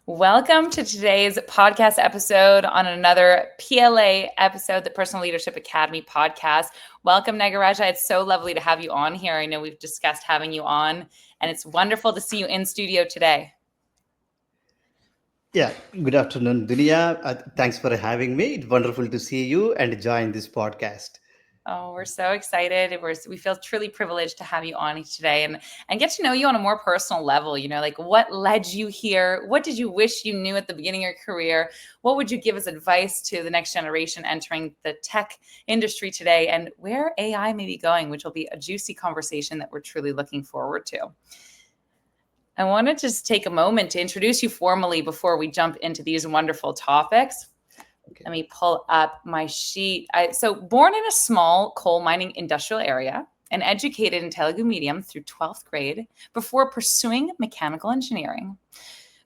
Welcome to today's podcast episode on another PLA episode, the Personal Leadership Academy podcast. Welcome, Nagaraja. It's so lovely to have you on here. I know we've discussed having you on, and it's wonderful to see you in studio today. Yeah, good afternoon, Dunia. Thanks for having me. It's wonderful to see you and join this podcast. Oh, we're so excited. We feel truly privileged to have you on today and get to know you on a more personal level. Like what led you here? What did you wish you knew at the beginning of your career? What would you give as advice to the next generation entering the tech industry today, and where AI may be going, which will be a juicy conversation that we're truly looking forward to. I want to just take a moment to introduce you formally before we jump into these wonderful topics. Okay. Let me pull up my sheet. So born in a small coal mining industrial area and educated in Telugu medium through 12th grade before pursuing mechanical engineering.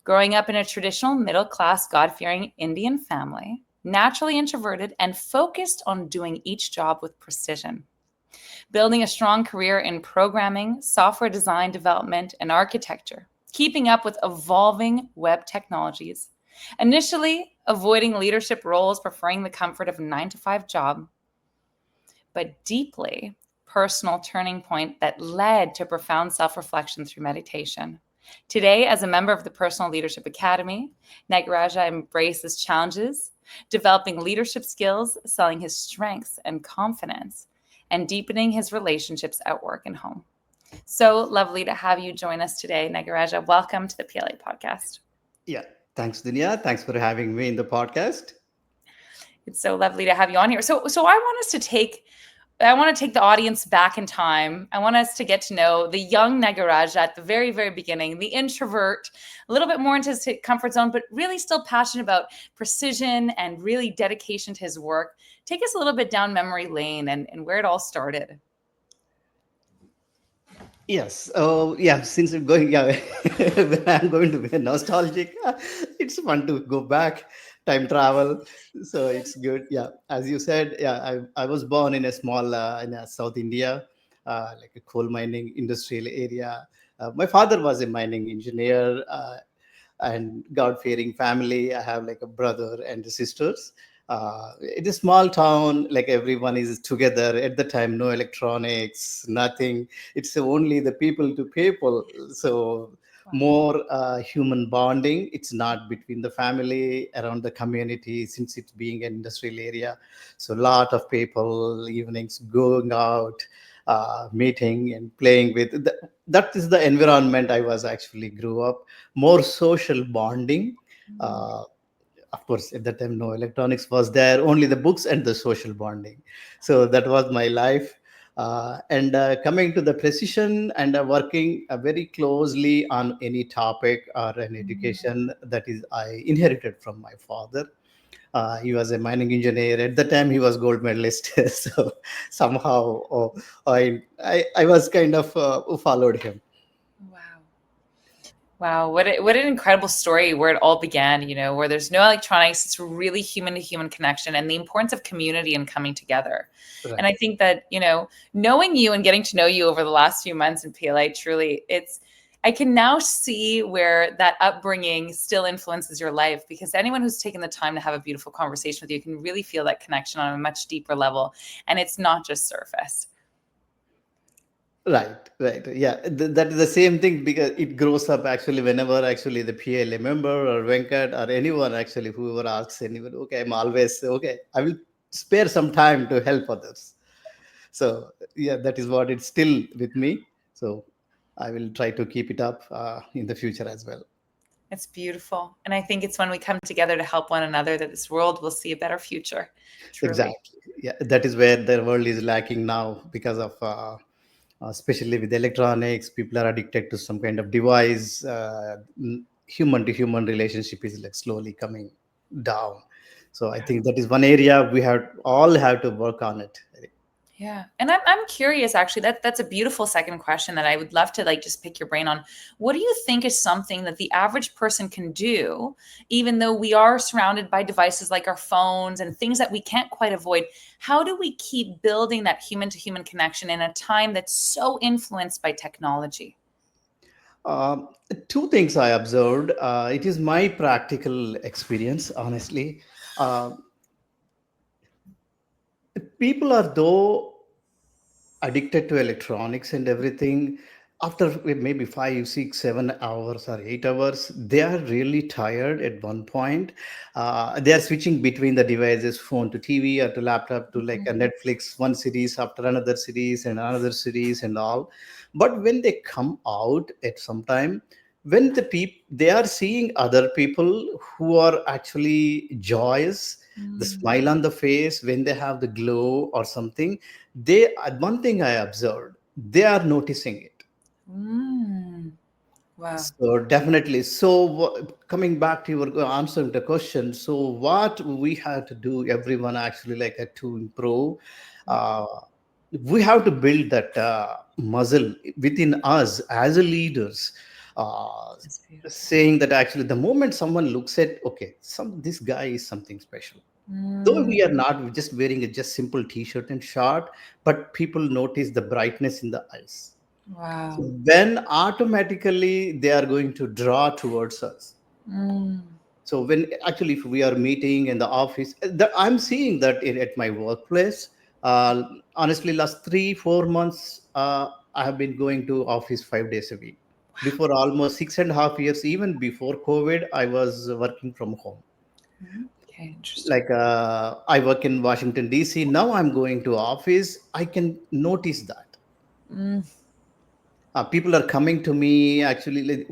Growing up in a traditional middle-class, God-fearing Indian family, naturally introverted and focused on doing each job with precision. Building a strong career in programming, software design development, and architecture, keeping up with evolving web technologies. Initially, avoiding leadership roles, preferring the comfort of a 9-to-5 job, but deeply personal turning point that led to profound self-reflection through meditation. Today, as a member of the Personal Leadership Academy, Nagaraja embraces challenges, developing leadership skills, selling his strengths and confidence, and deepening his relationships at work and home. So lovely to have you join us today, Nagaraja. Welcome to the PLA podcast. Yeah, thanks, Dunia. Thanks for having me in the podcast. It's so lovely to have you on here. So I want to take the audience back in time. I want us to get to know the young Nagaraja at the very, very beginning, the introvert, a little bit more into his comfort zone, but really still passionate about precision and really dedication to his work. Take us a little bit down memory lane and where it all started. Yes. Oh, yeah. Since I'm going, yeah, when I'm going to be nostalgic, it's fun to go back, time travel. So it's good. Yeah. As you said, yeah, I was born in a small, in South India, like a coal mining industrial area. My father was a mining engineer. And God-fearing family. I have like a brother and sisters. It's a small town, like everyone is together at the time. No electronics, nothing. It's only the people to people. So more human bonding. It's not between the family around the community since it's being an industrial area. So a lot of people evenings going out, meeting and playing with. That is the environment I was actually grew up. More social bonding. Uh, of course, at that time, no electronics was there, only the books and the social bonding. So that was my life. And coming to the precision and working very closely on any topic or an education that is I inherited from my father. He was a mining engineer at the time. He was gold medalist. So somehow I was kind of followed him. Wow. Wow, what an incredible story where it all began, where there's no electronics, it's really human to human connection and the importance of community and coming together. And Right. I think that, knowing you and getting to know you over the last few months in PLA, truly, I can now see where that upbringing still influences your life, because anyone who's taken the time to have a beautiful conversation with you can really feel that connection on a much deeper level. And it's not just surface. Right, right. Yeah, that is the same thing because it grows up actually whenever actually the PLA member or Venkat or anyone actually, whoever asks anyone, okay, I'm always, okay, I will spare some time to help others. So, yeah, that is what it's still with me. So, I will try to keep it up in the future as well. It's beautiful. And I think it's when we come together to help one another that this world will see a better future, truly. Exactly. Yeah, that is where the world is lacking now because of, especially with electronics, people are addicted to some kind of device. Human to human relationship is like slowly coming down. So I think that is one area we have all have to work on it. Yeah. And I'm curious, actually, that's a beautiful second question that I would love to just pick your brain on. What do you think is something that the average person can do, even though we are surrounded by devices like our phones and things that we can't quite avoid? How do we keep building that human to human connection in a time that's so influenced by technology? Um, Two things I observed. It is my practical experience, honestly. Uh, People are though addicted to electronics and everything. After maybe 5 6 7 hours or 8 hours, they are really tired at one point. They are switching between the devices, phone to TV or to laptop, to like a Netflix, one series after another series and all. But when they come out at some time, when they are seeing other people who are actually joyous, the Mm, smile on the face when they have the glow or something, they one thing I observed, they are noticing it. mm, wow. So definitely. So coming back to your answering the question, so what we have to do, everyone actually like to improve, uh, we have to build that muscle within us as a leaders, uh, That's beautiful. saying that actually the moment someone looks at, okay, this guy is something special, though Mm, we are not just wearing a just simple t-shirt and short, but people notice the brightness in the eyes. So wow. then automatically they are going to draw towards us. Mm, So when actually if we are meeting in the office, I'm seeing that at my workplace. Honestly, last 3 4 months, I have been going to office 5 days a week. Before almost 6.5 years, even before COVID, I was working from home. okay, interesting. Like I work in Washington DC. Now I'm going to office. I can notice that Mm, people are coming to me actually.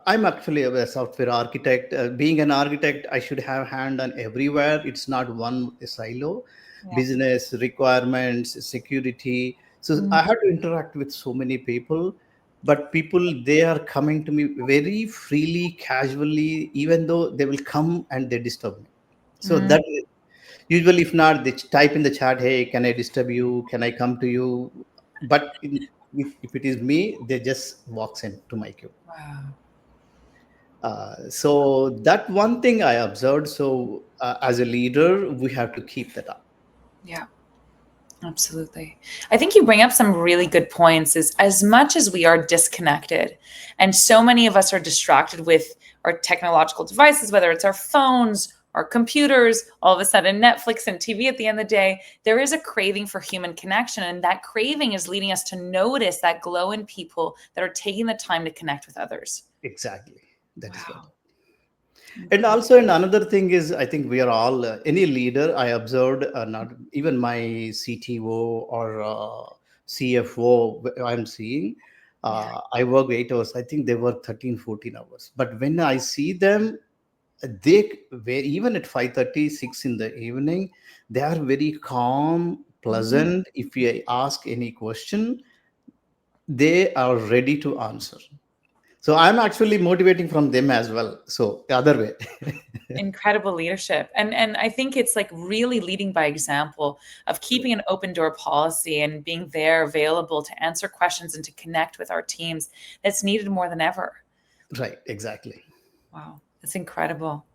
I'm actually a software architect. Being an architect, I should have hand on everywhere. It's not one silo. yeah. Business requirements, security, so Mm, I have to interact with so many people. But people, they are coming to me very freely, casually, even though they will come and they disturb me. So mm, that usually, if not, they type in the chat, hey, can I disturb you, can I come to you? But if it is me, they just walks in to my queue. wow. So that one thing I observed. So as a leader, we have to keep that up. Yeah. Absolutely. I think you bring up some really good points is as much as we are disconnected and so many of us are distracted with our technological devices, whether it's our phones, our computers, all of a sudden Netflix and TV at the end of the day, there is a craving for human connection. And that craving is leading us to notice that glow in people that are taking the time to connect with others. Exactly. That is what. Wow. And Incredible. also, and another thing is, I think we are all any leader. I observed, not even my CTO or CFO. I'm seeing. Yeah. I work 8 hours. I think they work 13, 14 hours. But when I see them, they were even at 5:30, 6 in the evening. They are very calm, Mm. pleasant. If you ask any question, they are ready to answer. So I'm actually motivating from them as well. So the other way. Incredible leadership, and I think it's like really leading by example of keeping an open door policy and being there available to answer questions and to connect with our teams that's needed more than ever. Right, exactly. Wow, that's incredible.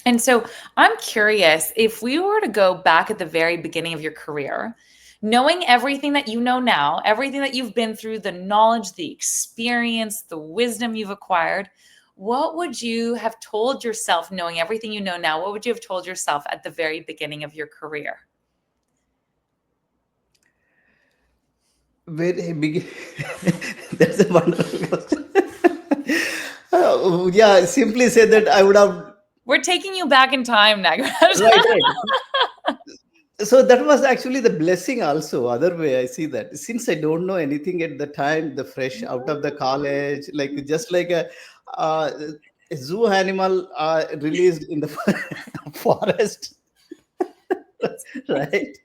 And so I'm curious, if we were to go back at the very beginning of your career, knowing everything that you know now, everything that you've been through, the knowledge, the experience, the wisdom you've acquired, what would you have told yourself, knowing everything you know now? What would you have told yourself at the very beginning of your career? Very big. That's a wonderful question. Yeah, simply say that I would have. We're taking you back in time, Nagaraja. Right, right. So that was actually the blessing also. Other way, I see that. Since I don't know anything at the time, the fresh out of the college, like just like uh, a zoo animal released in the forest, right?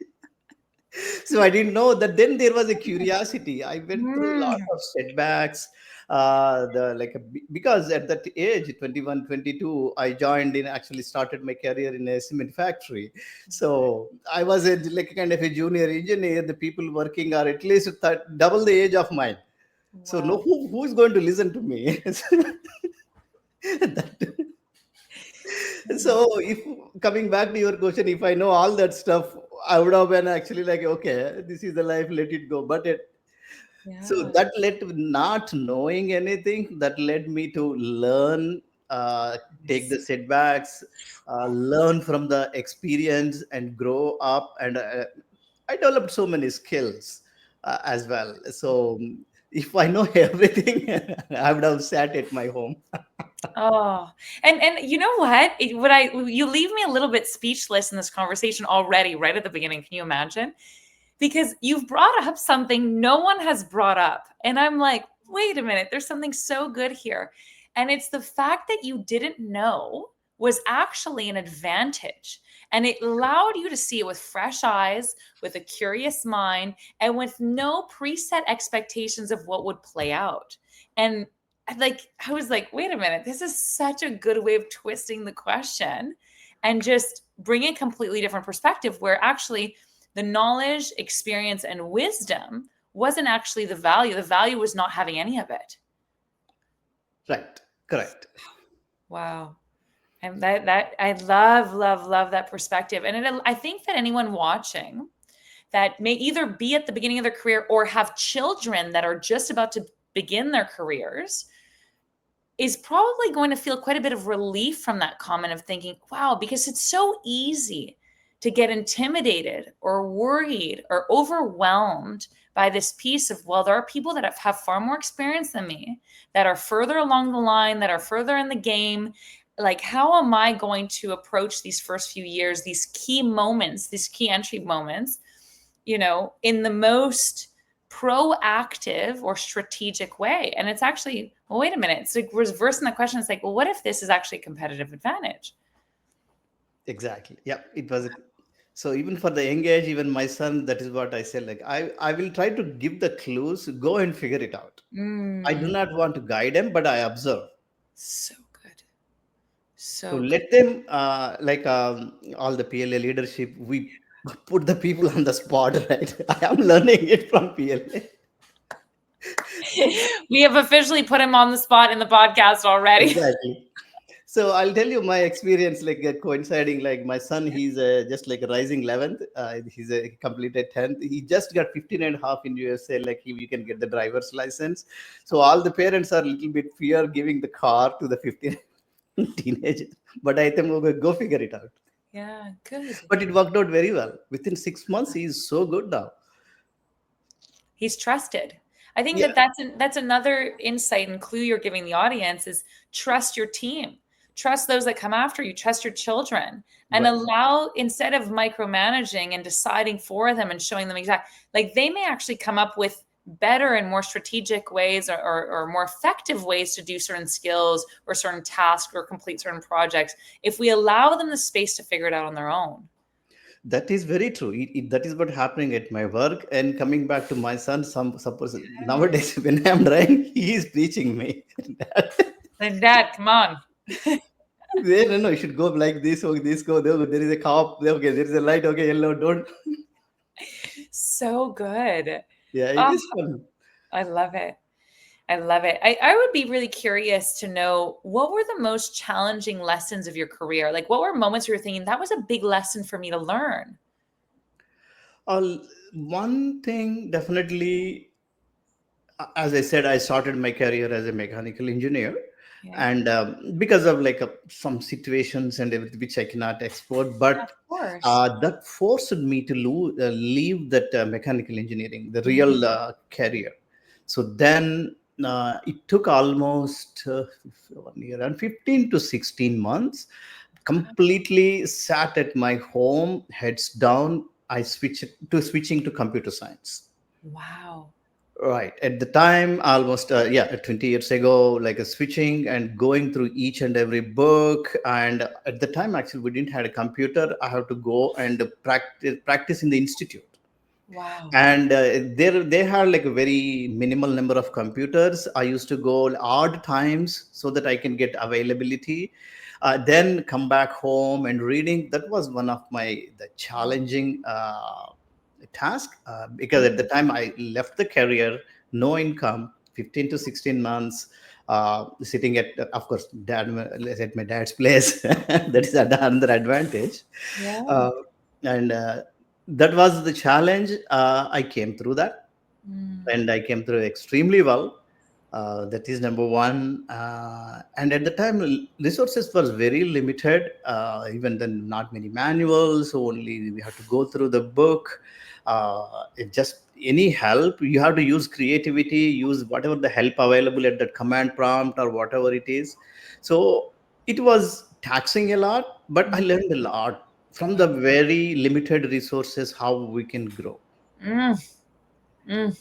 So I didn't know that. Then there was a curiosity. I went through a lot Mm, of setbacks. Because at that age, 21, 22, I joined in, actually started my career in a cement factory. So I was like kind of a junior engineer. The people working are at least double the age of mine. So no, wow. who is going to listen to me? That, so if coming back to your question, if I know all that stuff, I would have been actually like, okay, this is the life, let it go. But So Yeah. that led to not knowing anything. That led me to learn, take the Yes. setbacks, learn from the experience, and grow up. And I developed so many skills as well. So if I know everything, I would have sat at my home. Oh, and you know what? What I you leave me a little bit speechless in this conversation already, right at the beginning. Can you imagine? Because you've brought up something no one has brought up. And I'm like, wait a minute, there's something so good here. And it's the fact that you didn't know was actually an advantage. And it allowed you to see it with fresh eyes, with a curious mind, and with no preset expectations of what would play out. And like, I was like, wait a minute, this is such a good way of twisting the question and just bringing a completely different perspective where actually the knowledge, experience, and wisdom wasn't actually the value. The value was not having any of it. Right. Correct. Wow. And that I love that perspective. And I think that anyone watching that may either be at the beginning of their career or have children that are just about to begin their careers is probably going to feel quite a bit of relief from that comment of thinking, wow, because it's so easy to get intimidated or worried or overwhelmed by this piece of, well, there are people that have far more experience than me, that are further along the line, that are further in the game. Like, how am I going to approach these first few years, these key moments, these key entry moments, in the most proactive or strategic way? And it's actually, well, wait a minute. It's like reversing the question. It's like, well, what if this is actually a competitive advantage? Exactly. Yeah. It was. So even for the young age, even my son, that is what I said. Like I will try to give the clues. Go and figure it out. I do Mm, not want to guide them, but I observe. so good. So So good. let them, all the PLA leadership, we put the people on the spot, right? I am learning it from PLA. We have officially put him on the spot in the podcast already. Exactly. So I'll tell you my experience, like coinciding. Like my son, he's just like a rising 11th. He's a completed 10th. He just got 15 and a half in USA. Like you can get the driver's license. So all the parents are a little bit fear giving the car to the 15 teenager. But I think we'll go figure it out. Yeah, good. But it worked out very well. Within 6 months, he's so good now. He's trusted. I think Yeah, that that's another insight and clue you're giving the audience is trust your team. Trust those that come after you, trust your children, and right. allow, instead of micromanaging and deciding for them and showing them exact, like they may actually come up with better and more strategic ways or more effective ways to do certain skills or certain tasks or complete certain projects if we allow them the space to figure it out on their own. That is very true. That is what happening at my work. And coming back to my son, some suppose nowadays when I'm driving, he is preaching me. Like, Dad, come on. No, no, you should go like this. Okay, this go. There is a cop. Okay, there is a light. Okay, yellow. Don't. So good. Yeah, it Oh, is fun. I love it. I love it. I would be really curious to know what were the most challenging lessons of your career? Like, what were moments you were thinking, that was a big lesson for me to learn? Uh, One thing definitely, as I said, I started my career as a mechanical engineer, Yeah, and because of like some situations and everything which I cannot export, of but course. that forced me to leave that mechanical engineering, the Mhm. real career. So then it took almost 1 year and 15 to 16 months. Completely sat at my home, heads down. I switching to computer science. Wow. Right. At the time, almost, 20 years ago, like a switching and going through each and every book. And at the time, actually, we didn't have a computer. I have to go and practice in the institute. Wow. And there they had like a very minimal number of computers. I used to go odd times so that I can get availability. Then come back home and reading. That was one of the challenging task, because at the Mhm. time I left the career, no income, 15 to 16 months, sitting at, of course, dad at my dad's place. That is another advantage. Yeah. uh, and that was the challenge. I came through that. Mm. and I came through extremely well. That is number one. And at the time, resources was very limited. Even then, not many manuals. Only we have to go through the book. It just any help you have to use creativity, use whatever the help available at that command prompt or whatever it is. So it was taxing a lot, but I learned a lot from the very limited resources how we can grow. Mm. Mm.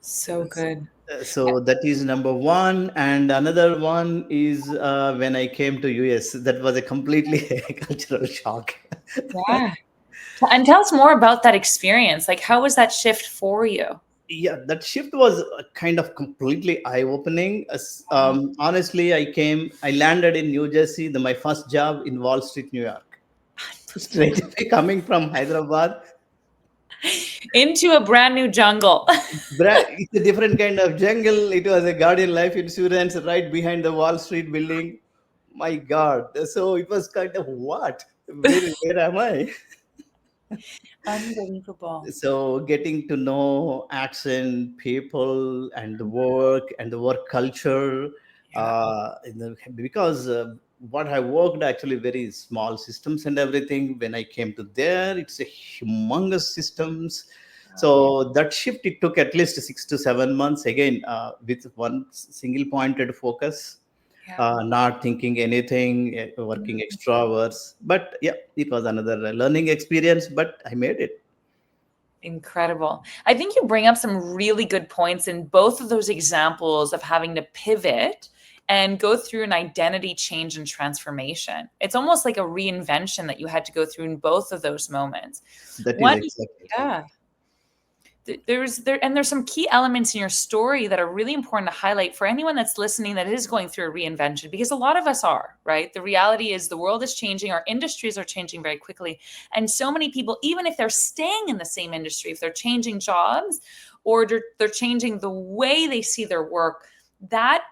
So good. So that is number one, and another one is when I came to US. That was a completely cultural shock. Yeah. And tell us more about that experience. Like, how was that shift for you? Yeah, that shift was kind of completely eye-opening. Wow. Honestly, I landed in New Jersey. My first job in Wall Street, New York. Straight away coming from Hyderabad. Into a brand new jungle. It's a different kind of jungle. It was a Guardian Life Insurance right behind the Wall Street building. My God. So it was kind of what? Where am I? Unbelievable. So getting to know accent, people, and the work culture, Yeah. because what I worked actually very small systems and everything. When I came to there, it's a humongous systems. Oh, yeah. So that shift it took at least 6 to 7 months again with one single pointed focus, Yeah. not thinking anything, working extra hours. But yeah, it was another learning experience, but I made it. Incredible. I think you bring up some really good points in both of those examples of having to pivot and go through an identity change and transformation. It's almost like a reinvention that you had to go through in both of those moments. That is One, exactly right. yeah, there's some key elements in your story that are really important to highlight for anyone that's listening that is going through a reinvention, because a lot of us are, right? The reality is the world is changing, our industries are changing very quickly, and so many people, even if they're staying in the same industry, if they're changing jobs or they're changing the way they see their work, that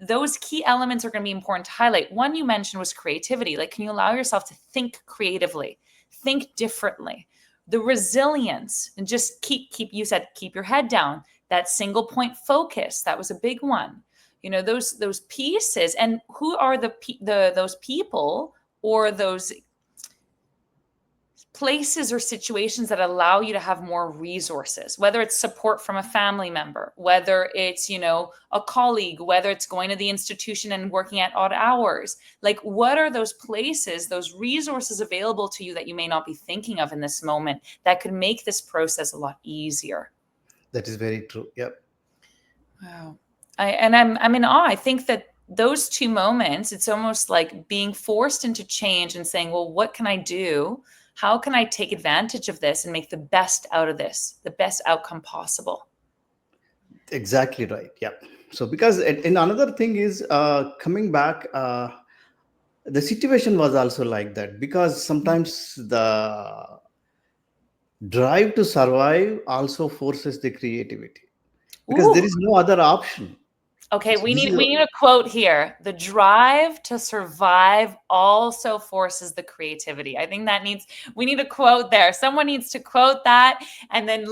those key elements are going to be important to highlight. One you mentioned was creativity. Like, can you allow yourself to think creatively, think differently? The resilience, and just keep you said keep your head down, that single point focus, that was a big one. Those pieces, and who are those people or those places or situations that allow you to have more resources, whether it's support from a family member, whether it's a colleague, whether it's going to the institution and working at odd hours. Like, what are those places, those resources available to you that you may not be thinking of in this moment that could make this process a lot easier? That is very true. Yep. Wow. I'm in awe. I think that those two moments, it's almost like being forced into change and saying, well, what can I do? How can I take advantage of this and make the best out of this, the best outcome possible? Exactly right. Yep. So because and another thing is coming back, the situation was also like that because sometimes the drive to survive also forces the creativity because there Ooh, is no other option. okay. So We this need is we need a quote here. The drive to survive also forces the creativity. I think we need a quote there. Someone needs to quote that and then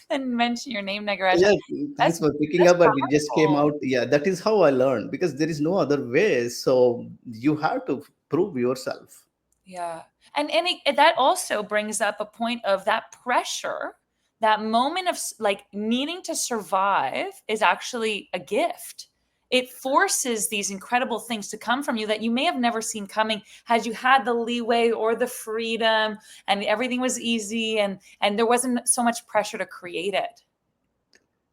and mention your name, Nagaraja. yeah. Thanks That's for picking that's up, but it just came powerful. out. Yeah, that is how I learned because there is no other way. So you have to prove yourself. Yeah. That also brings up a point of that pressure. That moment of like needing to survive is actually a gift. It forces these incredible things to come from you that you may have never seen coming had you had the leeway or the freedom and everything was easy and there wasn't so much pressure to create it.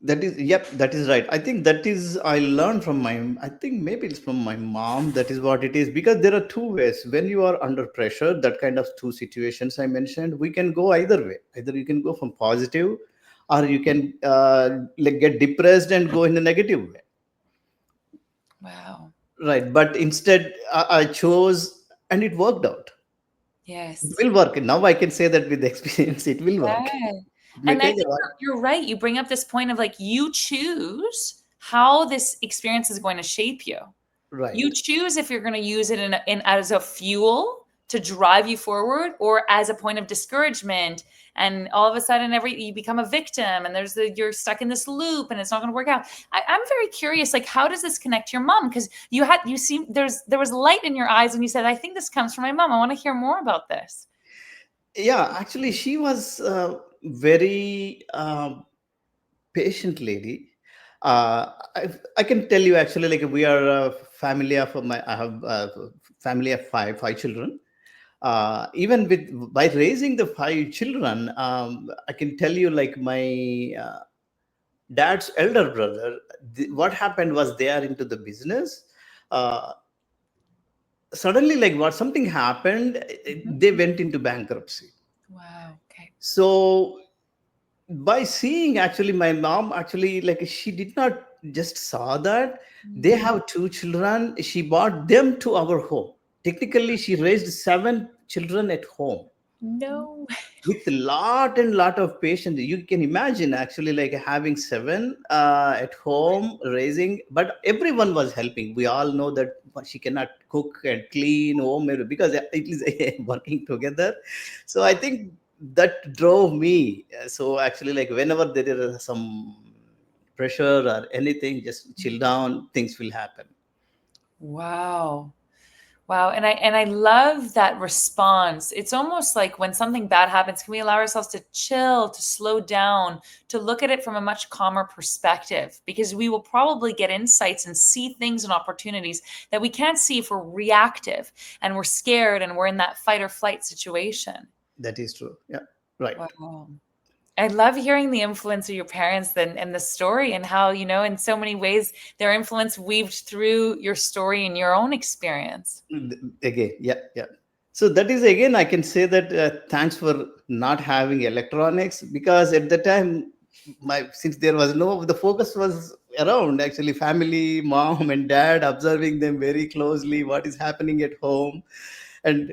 That is, yep, that is right. I think that is, I learned from I think maybe it's from my mom. That is what it is. Because there are two ways. When you are under pressure, that kind of two situations I mentioned, we can go either way. Either you can go from positive or you can like get depressed and go in a negative way. Wow. Right. But instead, I chose and it worked out. It Yes. will work. Now I can say that with experience, it will work. Yeah. It may And I take a think while. you're right. You bring up this point of like you choose how this experience is going to shape you. You Right. choose if you're going to use it in as a fuel to drive you forward, or as a point of discouragement, and all of a sudden you become a victim, and you're stuck in this loop and it's not going to work out? I'm very curious, like, how does this connect to your mom? Because there was light in your eyes when you said, I think this comes from my mom. I want to hear more about this. Yeah, actually, she was very patient lady. I can tell you actually, like we are a family of I have a family of five children. Even with by raising the five children, I can tell you like my dad's elder brother. What happened was they are into the business. Uh, Suddenly, like what something happened, they went into bankruptcy. Wow. Okay. So by seeing actually my mom actually like she did not just saw that they have two children, she brought them to our home. Technically she raised seven children at home No. with lot and lot of patience. You can imagine actually like having seven at home raising, but everyone was helping. We all know that she cannot cook and clean home because it is working together. So I think that drove me. So actually like whenever there is some pressure or anything, just chill down, things will happen. Wow. Wow. And I love that response. It's almost like when something bad happens, can we allow ourselves to chill, to slow down, to look at it from a much calmer perspective? Because we will probably get insights and see things and opportunities that we can't see if we're reactive and we're scared and we're in that fight or flight situation. That is true. Yeah, right. Wow. I love hearing the influence of your parents and the story, and how, in so many ways, their influence weaved through your story and your own experience. Again, yeah, yeah. So that is again I can say that thanks for not having electronics, because at the time my since there was no, the focus was around actually family, mom and dad, observing them very closely what is happening at home. And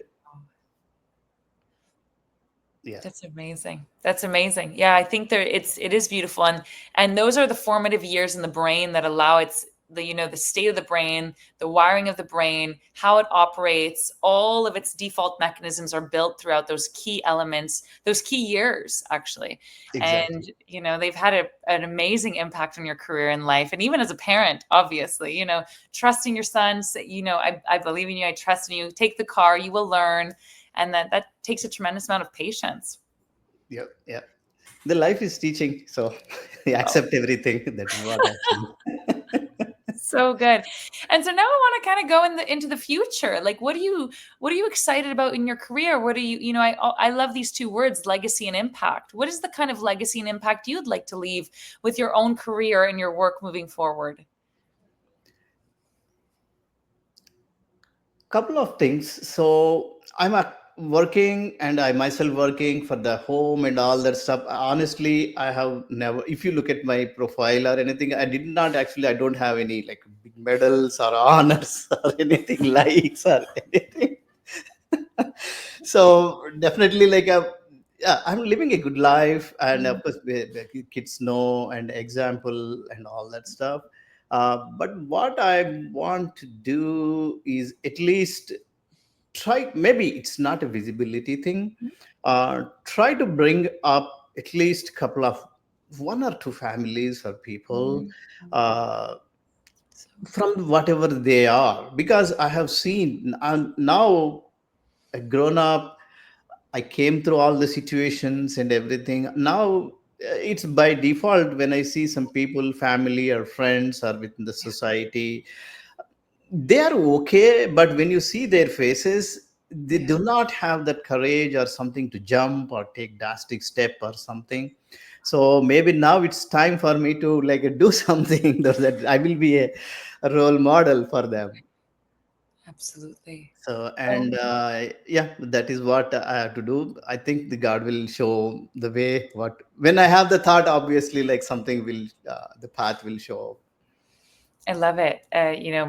yeah, That's amazing. That's amazing. Yeah, I think it is beautiful, and those are the formative years in the brain that allow the state of the brain, the wiring of the brain, how it operates, all of its default mechanisms are built throughout those key elements, those key years actually. exactly. And they've had an amazing impact on your career and life, and even as a parent, obviously, trusting your sons, I believe in you, I trust in you, take the car, you will learn. And that takes a tremendous amount of patience. Yeah, yeah. The life is teaching, so I Oh, accept everything. That is what actually. so good. And so now I want to kind of go into the future. Like, what are you excited about in your career? What are I love these two words, legacy and impact. What is the kind of legacy and impact you'd like to leave with your own career and your work moving forward? Couple of things. So working, and I myself working for the home and all that stuff. Honestly, I have never, if you look at my profile or anything, I did not actually, I don't have any like big medals or honors or anything, likes or anything. So definitely like yeah, I'm living a good life, and of course kids know and example and all that stuff. But what I want to do is at least try, maybe it's not a visibility thing, try to bring up at least couple of one or two families or people, Mhm. uh, from whatever they are, because I have seen, I'm now a grown up, I came through all the situations and everything. Now it's by default when I see some people, family or friends or within the society, they are okay, but when you see their faces, they Yeah, do not have that courage or something to jump or take drastic step or something. So maybe now it's time for me to like do something that I will be a role model for them. absolutely. So Oh, and yeah, that is what I have to do. I think the God will show the way. What when I have the thought, obviously, like something will, the path will show. I love it.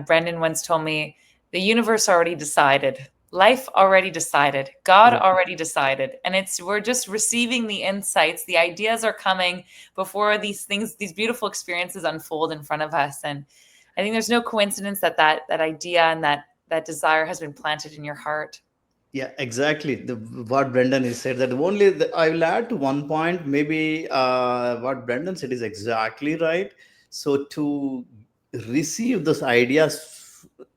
Brendan once told me the universe already decided, life already decided, God Right. already decided. And we're just receiving the insights. The ideas are coming before these things, these beautiful experiences unfold in front of us. And I think there's no coincidence that idea and that desire has been planted in your heart. Yeah, exactly. What Brendan is said that only I will add to one point. Maybe what Brendan said is exactly right. So to receive those ideas,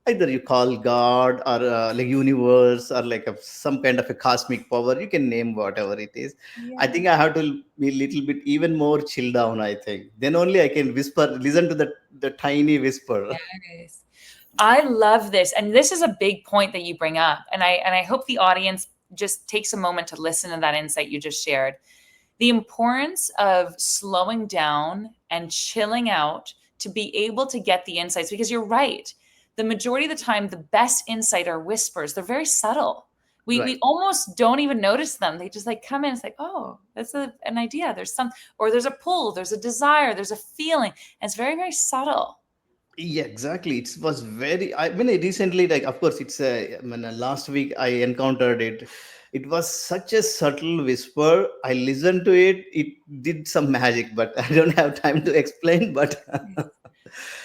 either you call God or like universe or like some kind of a cosmic power. You can name whatever it is. I Yeah. think I have to be a little bit even more chill down. I think then only I can whisper, listen to the tiny whisper. Yes. I love this. And this is a big point that you bring up. And I hope the audience just takes a moment to listen to that insight you just shared. The importance of slowing down and chilling out to be able to get the insights, because you're right. The majority of the time, the best insight are whispers. They're very subtle. We Right. almost don't even notice them. They just like come in. It's like, oh, that's an idea. There's some, or there's a pull, there's a desire, there's a feeling. And it's very, very subtle. Yeah, exactly. It was very. I mean, I recently, like, of course, it's. I mean, last week I encountered it. It was such a subtle whisper. I listened to it. It did some magic, but I don't have time to explain. But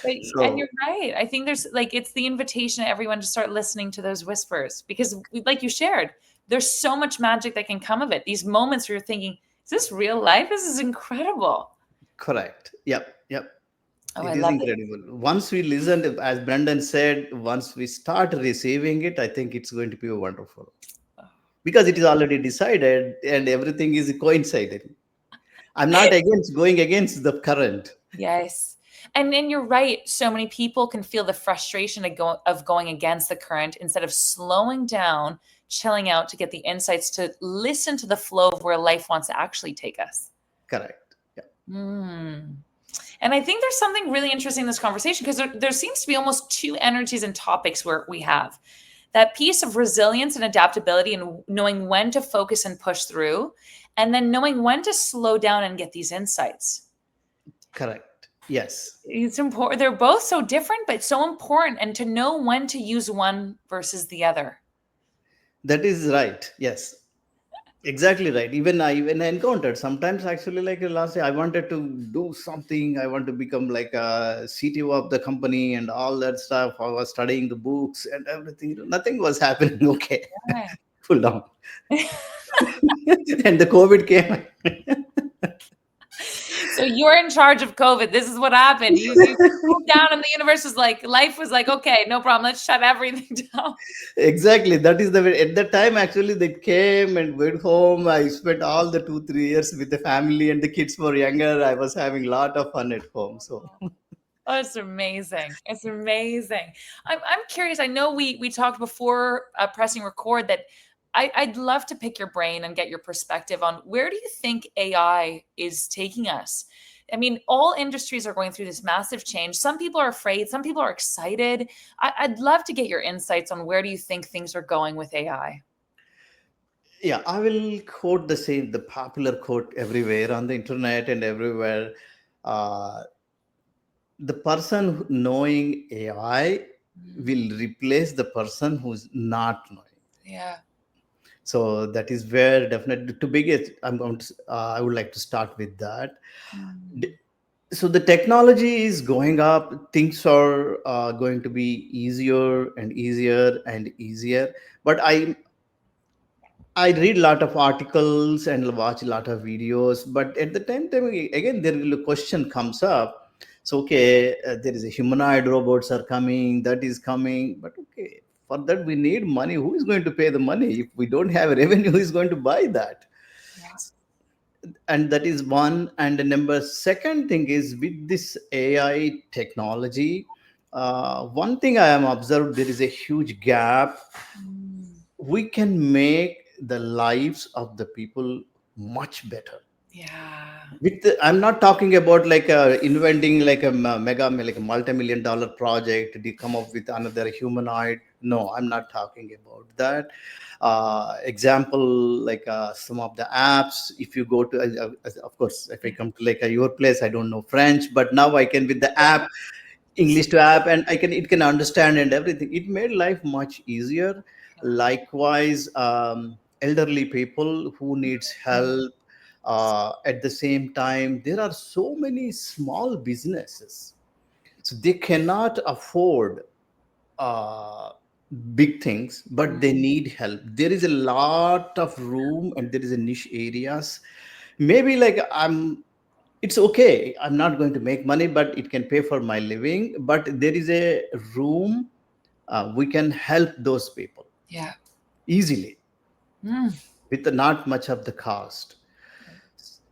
And you're so right. I think there's like it's the invitation to everyone to start listening to those whispers because, like you shared, there's so much magic that can come of it. These moments where you're thinking, "Is this real life? This is incredible." correct. Yep. Yep. Oh, I It is love it. incredible. Once we listen, as Brendan said, once we start receiving it, I think it's going to be wonderful because it is already decided and everything is coinciding. I'm not against going against the current. Yes. And then you're right. So many people can feel the frustration of going against the current instead of slowing down, chilling out to get the insights to listen to the flow of where life wants to actually take us. Correct. Yeah. Mm. And I think there's something really interesting in this conversation because there seems to be almost two energies and topics where we have that piece of resilience and adaptability and knowing when to focus and push through, and then knowing when to slow down and get these insights. Correct. Yes. It's important. They're both so different, but so important. And to know when to use one versus the other. That is right. Yes. Exactly right. Even I encountered sometimes actually like last year I wanted to do something. I want to become like a CTO of the company and all that stuff. I was studying the books and everything. Nothing was happening. Okay. Pull down. And the COVID came. So you're in charge of COVID. This is what happened. You moved down, and the universe was like, life was like, okay, no problem. Let's shut everything down. Exactly. That is the way. At that time, actually, they came and went home. I spent all the 2 3 years with the family, and the kids were younger. I was having a lot of fun at home. So Oh, it's amazing. It's amazing. I'm curious. I know we talked before pressing record that I'd love to pick your brain and get your perspective on where do you think AI is taking us? I mean, all industries are going through this massive change. Some people are afraid, some people are excited. I'd love to get your insights on where do you think things are going with AI? yeah, I will quote the same, the popular quote everywhere on the internet and everywhere. Uh, the person knowing AI Mm, will replace the person who's not knowing. yeah. So that is where definitely to begin. I'm going to. I would like to start with that. Mm, So the technology is going up. Things are going to be easier and easier and easier. But I read a lot of articles and watch a lot of videos, but at the time again, there will a question comes up. So, okay, there is a humanoid robots are coming, that is coming, but okay, for that we need money. Who is going to pay the money? If we don't have revenue, who is going to buy that? yeah. And that is one. And the number second thing is with this AI technology, one thing I am observed there is a huge gap. Mm, We can make the lives of the people much better yeah. with I'm not talking about like inventing like a mega like a multi-million dollar project to come up with another humanoid. No, I'm not talking about that. Example like some of the apps, if you go to of course if I come to like your place, I don't know French, but now I can with the app English to app, and it can understand and everything. It made life much easier. Likewise, elderly people who needs help. At the same time, there are so many small businesses, so they cannot afford uh, big things, but they Mm. need help. There is a lot of room and there is a niche areas. Maybe like it's okay. I'm not going to make money, but it can pay for my living. But there is a room, we can help those people Yeah. easily Mm. with not much of the cost.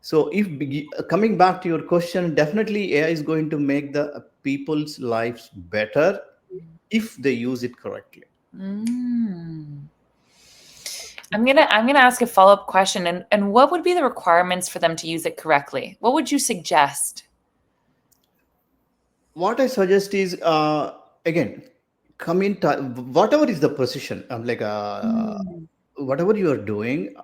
So, if coming back to your question, definitely AI is going to make the people's lives better if they use it correctly. Mm. I'm gonna ask a follow-up question, and what would be the requirements for them to use it correctly? What would you suggest? What I suggest is, again, come in, whatever is the position, Mm. whatever you are doing,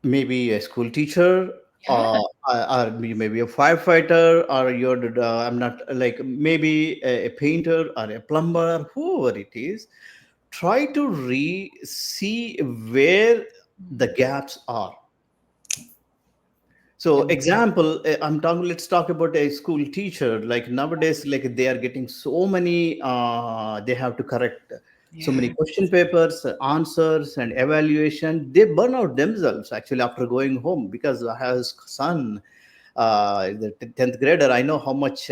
maybe a school teacher, Yeah. or maybe a firefighter, or you're I'm not like maybe a painter or a plumber, whoever it is. Try to see where the gaps are. So, Yeah. example, I'm talking. Let's talk about a school teacher. Like nowadays, like they are getting so many. They have to correct so many Yeah. question papers, answers, and evaluation. They burn out themselves actually after going home, because I have a son, the 10th grader. I know how much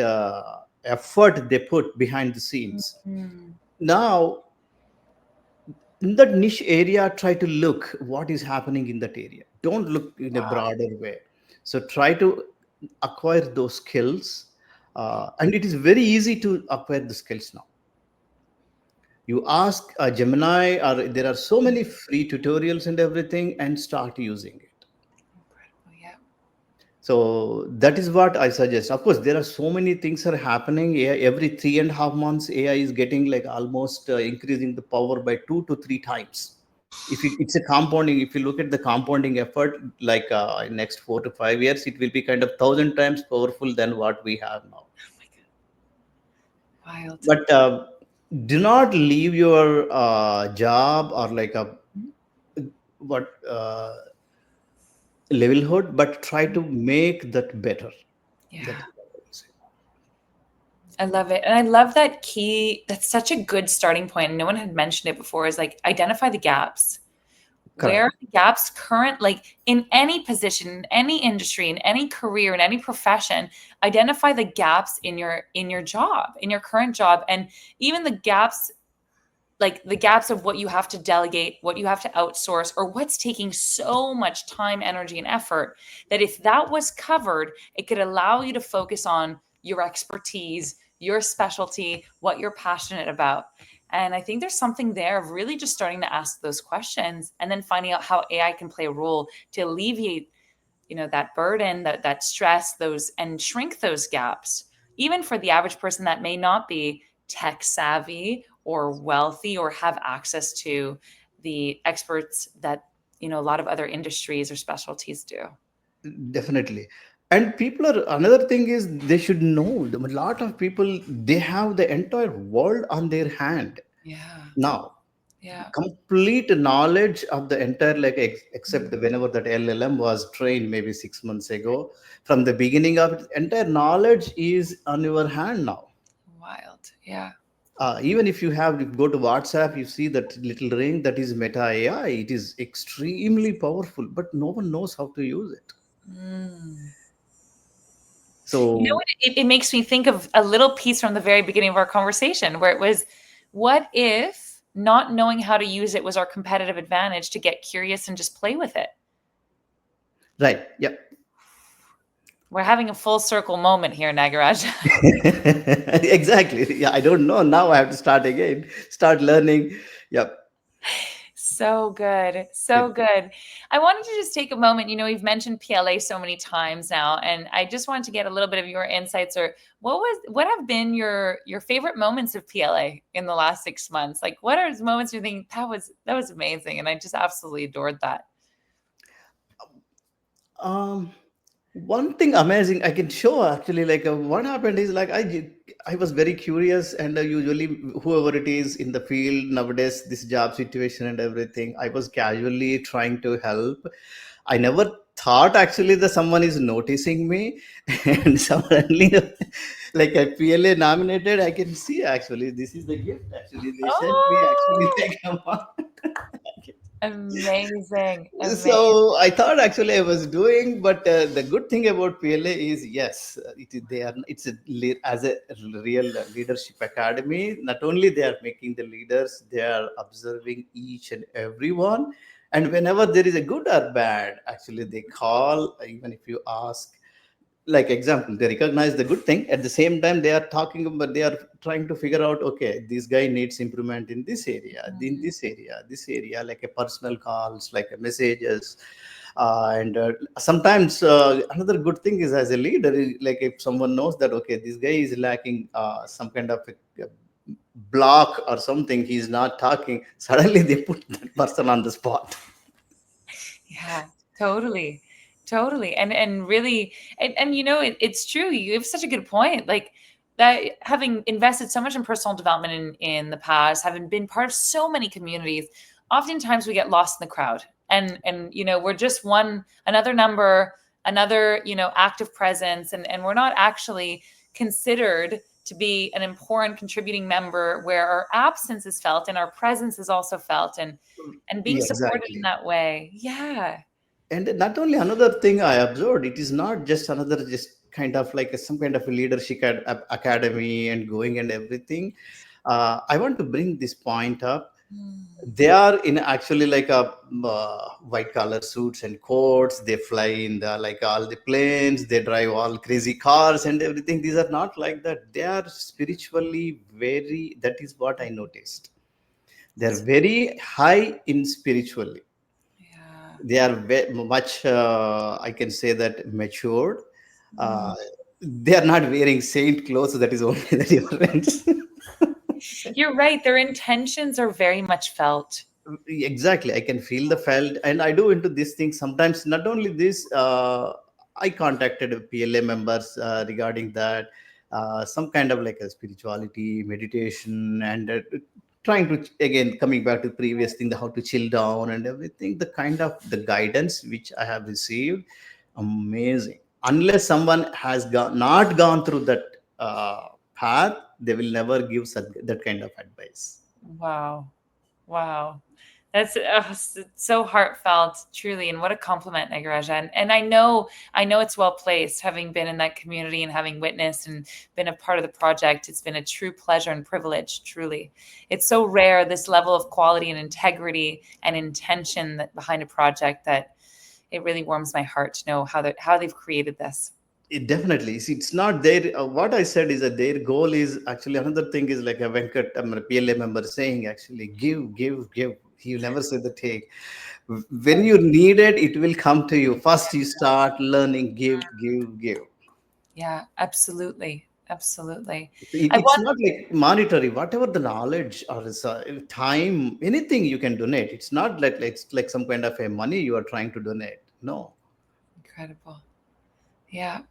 effort they put behind the scenes. Mm. Now, in that niche area, try to look what is happening in that area. Don't look in a broader way. So try to acquire those skills, and it is very easy to acquire the skills now. You ask a Gemini, or there are so many free tutorials and everything, and start using it. Incredible. Yeah. So that is what I suggest. Of course, there are so many things are happening. Every 3.5 months, AI is getting like almost increasing the power by 2 to 3 times. If it's a compounding, if you look at the compounding effort, like in next 4 to 5 years, it will be kind of 1,000 times powerful than what we have now. Wild. But do not leave your job or like a what livelihood, but try to make that better. That Yeah. is what I will say. I love it. And I love that key. That's such a good starting point. And no one had mentioned it before is like identify the gaps. Where are Correct. the gaps current, like in any position, in any industry, in any career, in any profession, identify the gaps in your job, in your current job, and even the gaps, like the gaps of what you have to delegate, what you have to outsource, or what's taking so much time, energy, and effort, that if that was covered, it could allow you to focus on your expertise, your specialty, what you're passionate about. And I think there's something there of really just starting to ask those questions and then finding out how AI can play a role to alleviate, that burden, that stress, those, and shrink those gaps, even for the average person that may not be tech savvy or wealthy or have access to the experts that a lot of other industries or specialties do. Definitely. And people are, another thing is, they should know, a lot of people, they have the entire world on their hand Yeah. now. Yeah. Complete knowledge of the entire, like except whenever that LLM was trained maybe 6 months ago, from the beginning of it, entire knowledge is on your hand now. Wild. Yeah. Even if you have, if you go to WhatsApp, you see that little ring, that is Meta AI. It is extremely powerful, but no one knows how to use it. Mm. You know So what? It makes me think of a little piece from the very beginning of our conversation where it was, what if not knowing how to use it was our competitive advantage to get curious and just play with it? right, yeah. We're having a full circle moment here, Nagaraja. Exactly. Yeah, I don't know. Now I have to start again, start learning. Yep. So good. So It, good. I wanted to just take a moment. We've mentioned PLA so many times now, and I just wanted to get a little bit of your insights, or what have been your favorite moments of PLA in the last 6 months? Like, what are moments you think that was amazing, and I just absolutely adored that. um, one thing amazing I can show actually, like what happened is, like I was very curious, and usually whoever it is in the field nowadays, this job situation and everything, I was casually trying to help. I never thought actually that someone is noticing me, and suddenly like a PLA nominated. I can see actually. This is the gift. Actually, they sent me. Actually, Oh, they come on. amazing. Amazing. So I thought actually I was doing, but the good thing about PLA is yes, they are. It's as a real leadership academy. Not only they are making the leaders, they are observing each and every one. And whenever there is a good or bad, actually they call. Even if you ask, like example, they recognize the good thing, at the same time they are talking about, they are trying to figure out, okay, this guy needs improvement in this area, in Mhm. this area, like a personal calls, like a messages. And sometimes another good thing is, as a leader, like if someone knows that, okay, this guy is lacking some kind of a block or something, he's not talking, suddenly they put that person on the spot. Yeah, totally. Totally. And really and it's true. You have such a good point. Like that having invested so much in personal development in the past, having been part of so many communities, oftentimes we get lost in the crowd. And we're just another number, another, active presence and we're not actually considered to be an important contributing member where our absence is felt and our presence is also felt and being Yeah, supported in exactly. that way. Yeah. And not only, another thing I observed, it is not just another, just kind of like some kind of a leadership academy and going and everything. I want to bring this point up. Mm. They are in actually like a white collar suits and coats, they fly in the like all the planes, they drive all crazy cars and everything. These are not like that. They are spiritually very, that is what I noticed. They're That's very high in spiritually. yeah. They are much, I can say that, matured. Mm. uh, they are not wearing saint clothes, that is only the difference. You're right. Their intentions are very much felt. Exactly, I can feel the felt, and I do into these things sometimes. Not only this, I contacted PLA members regarding that, some kind of like a spirituality meditation, and trying to, again, coming back to the previous thing, the how to chill down and everything, the kind of the guidance which I have received, amazing. Unless someone has not gone through that path, they will never give that kind of advice. Wow. Wow. That's so heartfelt, truly, and what a compliment, Nagaraja. And I know it's well placed, having been in that community and having witnessed and been a part of the project. It's been a true pleasure and privilege, truly. It's so rare, this level of quality and integrity and intention that behind a project, that it really warms my heart to know how they've created this. Definitely. See, it's not their. What I said is that their goal is actually, another thing is like a Venkat, a PLA member saying, actually, give, give, give. He never said the take. When you need it, it will come to you. First, you start learning, give, give, give. Yeah, absolutely. Absolutely. I It's want not like monetary. Whatever the knowledge or time, anything you can donate. It's not like it's like some kind of a money you are trying to donate. No. incredible. Yeah.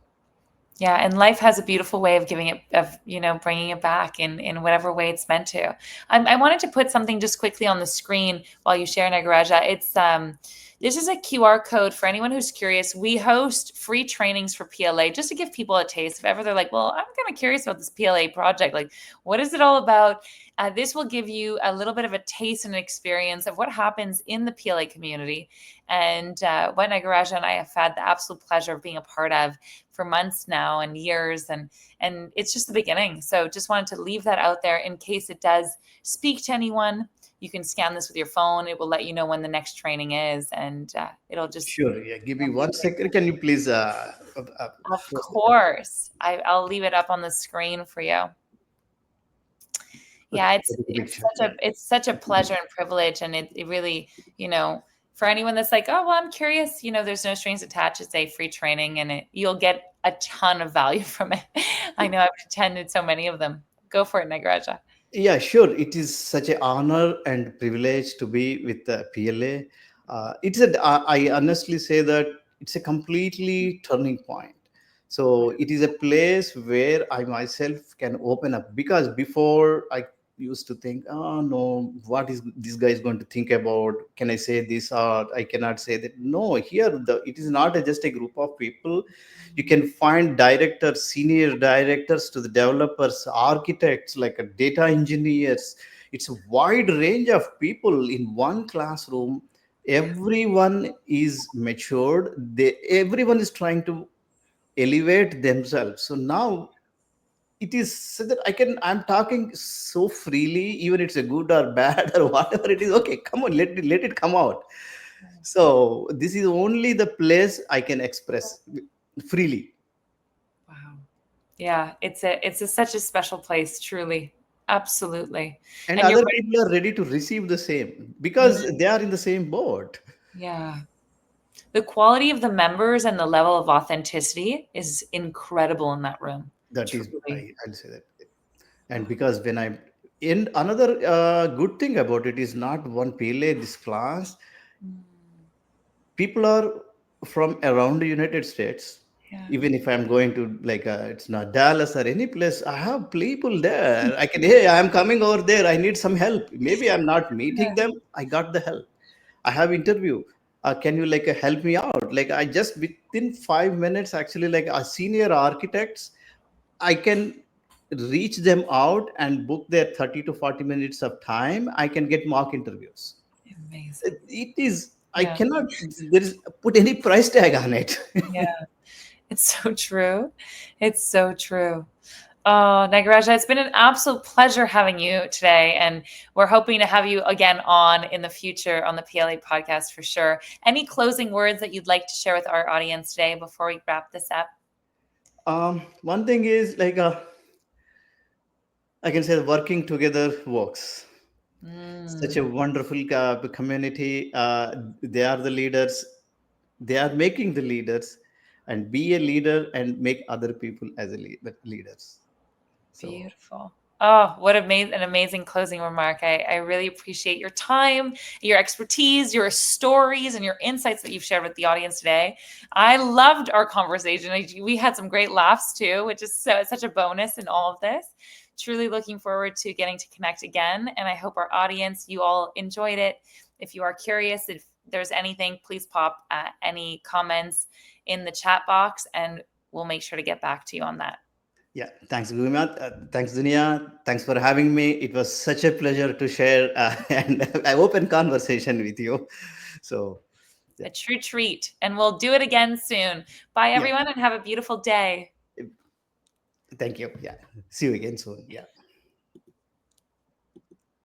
Yeah, and life has a beautiful way of giving it, of bringing it back in whatever way it's meant to. I wanted to put something just quickly on the screen while you share, Nagaraja. It's this is a QR code for anyone who's curious. We host free trainings for PLA just to give people a taste. If ever they're like, "Well, I'm kind of curious about this PLA project. Like, what is it all about?" This will give you a little bit of a taste and experience of what happens in the PLA community, and what Nagaraja and I have had the absolute pleasure of being a part of for months now and years, and it's just the beginning. So just wanted to leave that out there in case it does speak to anyone. You can scan this with your phone. It will let you know when the next training is, and it'll just Sure. Yeah. Give me 1 second. Can you please of post it up? course I'll leave it up on the screen for you. Okay. Yeah, Take a it's picture. such a it's such a pleasure and privilege, and it really, for anyone that's like, oh well, I'm curious, there's no strings attached. It's a free training, and you'll get a ton of value from it. I know I've attended so many of them. Go for it, Nagaraja. Yeah, sure. It is such an honor and privilege to be with the PLA. I honestly say that it's a completely turning point. So it is a place where I myself can open up, because before I used to think, oh no, what is this guy is going to think about? Can I say this or I cannot say that? No, here it is not just a group of people. You can find directors, senior directors to the developers, architects, like data engineers. It's a wide range of people in one classroom. Everyone is matured. Everyone is trying to elevate themselves. So now it is so that I'm talking so freely, even it's a good or bad or whatever it is. Okay, come on, let it come out. So this is only the place I can express freely. Wow. Yeah, it's such a special place, truly. Absolutely. And And you're other right. people are ready to receive the same Mm, because they are in the same boat. yeah. The quality of the members and the level of authenticity is incredible in that room. That is, Truly. I'll say that. And because when I in another good thing about it is not one PLA this class, Mm, people are from around the United States. yeah. Even if I'm going to like it's not Dallas or any place, I have people there. I can, hey, I'm coming over there. I need some help. Maybe I'm not Yeah. meeting them. I got the help. I have interview. Can you like help me out? Like I just within 5 minutes, actually, like a senior architects, I can reach them out and book their 30 to 40 minutes of time. I can get mock interviews. Amazing. It is, I Yeah. cannot, there is put any price tag on it. Yeah. It's so true. It's so true. Oh, Nagaraja, it's been an absolute pleasure having you today. And we're hoping to have you again on in the future on the PLA podcast for sure. Any closing words that you'd like to share with our audience today before we wrap this up? One thing is like, I can say working together works. Such a Mm, wonderful community. They are the leaders. They are making the leaders, and be a leader and make other people as a leaders. So beautiful. Oh, what an amazing closing remark. I really appreciate your time, your expertise, your stories, and your insights that you've shared with the audience today. I loved our conversation. We had some great laughs too, which is such a bonus in all of this. Truly looking forward to getting to connect again. And I hope our audience, you all enjoyed it. If you are curious, if there's anything, please pop any comments in the chat box and we'll make sure to get back to you on that. yeah, thanks, Gumiat. Thanks, Dunia. Thanks for having me. It was such a pleasure to share and an open conversation with you. So yeah, A true treat. And we'll do it again soon. Bye, yeah. everyone, and have a beautiful day. Thank you. Yeah, see you again soon. Yeah.